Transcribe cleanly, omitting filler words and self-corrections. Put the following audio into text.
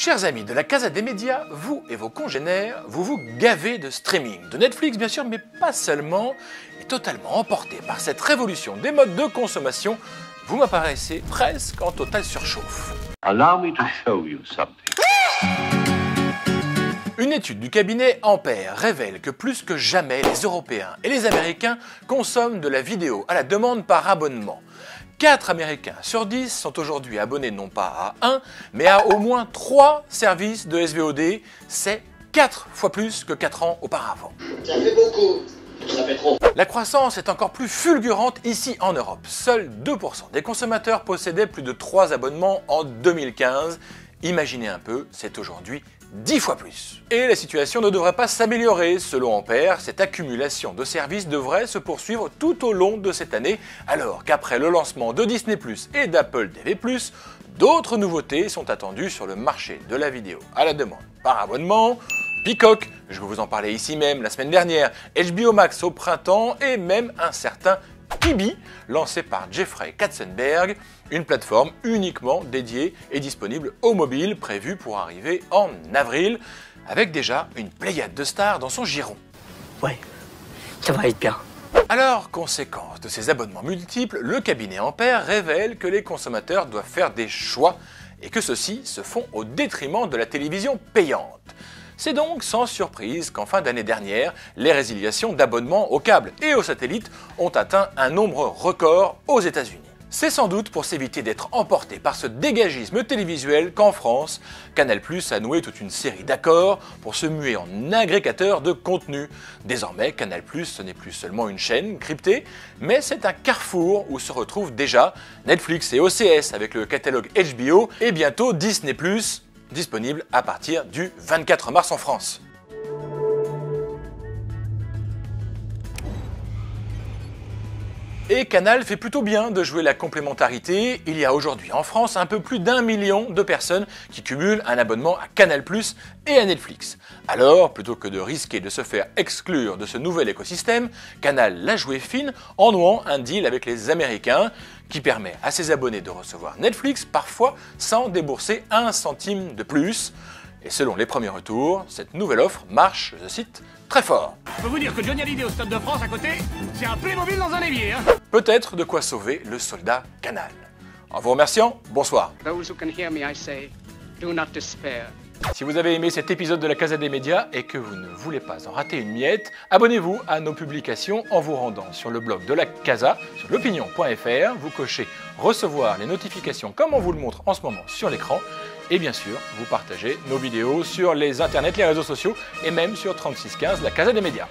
Chers amis de la Casa des Médias, vous et vos congénères, vous vous gavez de streaming, de Netflix bien sûr, mais pas seulement, et totalement emporté par cette révolution des modes de consommation, vous m'apparaissez presque en totale surchauffe. Allow me to show you something. Une étude du cabinet Ampère révèle que plus que jamais les Européens et les Américains consomment de la vidéo à la demande par abonnement. 4 Américains sur 10 sont aujourd'hui abonnés non pas à 1, mais à au moins 3 services de SVOD. C'est 4 fois plus que 4 ans auparavant. Ça fait beaucoup, ça fait trop. La croissance est encore plus fulgurante ici en Europe. Seuls 2% des consommateurs possédaient plus de 3 abonnements en 2015. Imaginez un peu, c'est aujourd'hui 10 fois plus. Et la situation ne devrait pas s'améliorer. Selon Ampère, cette accumulation de services devrait se poursuivre tout au long de cette année, alors qu'après le lancement de Disney+ et d'Apple TV+, d'autres nouveautés sont attendues sur le marché de la vidéo à la demande par abonnement. Peacock, je vais vous en parler ici même la semaine dernière, HBO Max au printemps et même un certain Quibi, lancé par Jeffrey Katzenberg, une plateforme uniquement dédiée et disponible au mobile, prévue pour arriver en avril, avec déjà une pléiade de stars dans son giron. Ouais, ça va être bien. Alors, conséquence de ces abonnements multiples, le cabinet Ampère révèle que les consommateurs doivent faire des choix et que ceux-ci se font au détriment de la télévision payante. C'est donc sans surprise qu'en fin d'année dernière, les résiliations d'abonnements au câble et au satellite ont atteint un nombre record aux États-Unis. C'est sans doute pour s'éviter d'être emporté par ce dégagisme télévisuel qu'en France, Canal+ a noué toute une série d'accords pour se muer en agrégateur de contenu. Désormais, Canal+, ce n'est plus seulement une chaîne cryptée, mais c'est un carrefour où se retrouvent déjà Netflix et OCS avec le catalogue HBO et bientôt Disney+, disponible à partir du 24 mars en France. Et Canal fait plutôt bien de jouer la complémentarité. Il y a aujourd'hui en France un peu plus d'1 million de personnes qui cumulent un abonnement à Canal+ et à Netflix. Alors, plutôt que de risquer de se faire exclure de ce nouvel écosystème, Canal l'a joué fine en nouant un deal avec les Américains qui permet à ses abonnés de recevoir Netflix parfois sans débourser 1 centime de plus. Et selon les premiers retours, cette nouvelle offre marche, je cite, très fort. Je peux vous dire que Johnny Hallyday au Stade de France à côté, c'est un Playmobil dans un évier, hein. Peut-être de quoi sauver le soldat Canal. En vous remerciant, bonsoir. Those who can hear me, I say, do not despair. Si vous avez aimé cet épisode de la Casa des Médias et que vous ne voulez pas en rater une miette, abonnez-vous à nos publications en vous rendant sur le blog de la Casa, sur l'opinion.fr. Vous cochez recevoir les notifications comme on vous le montre en ce moment sur l'écran. Et bien sûr, vous partagez nos vidéos sur les internets, les réseaux sociaux et même sur 3615, la Casa des Médias.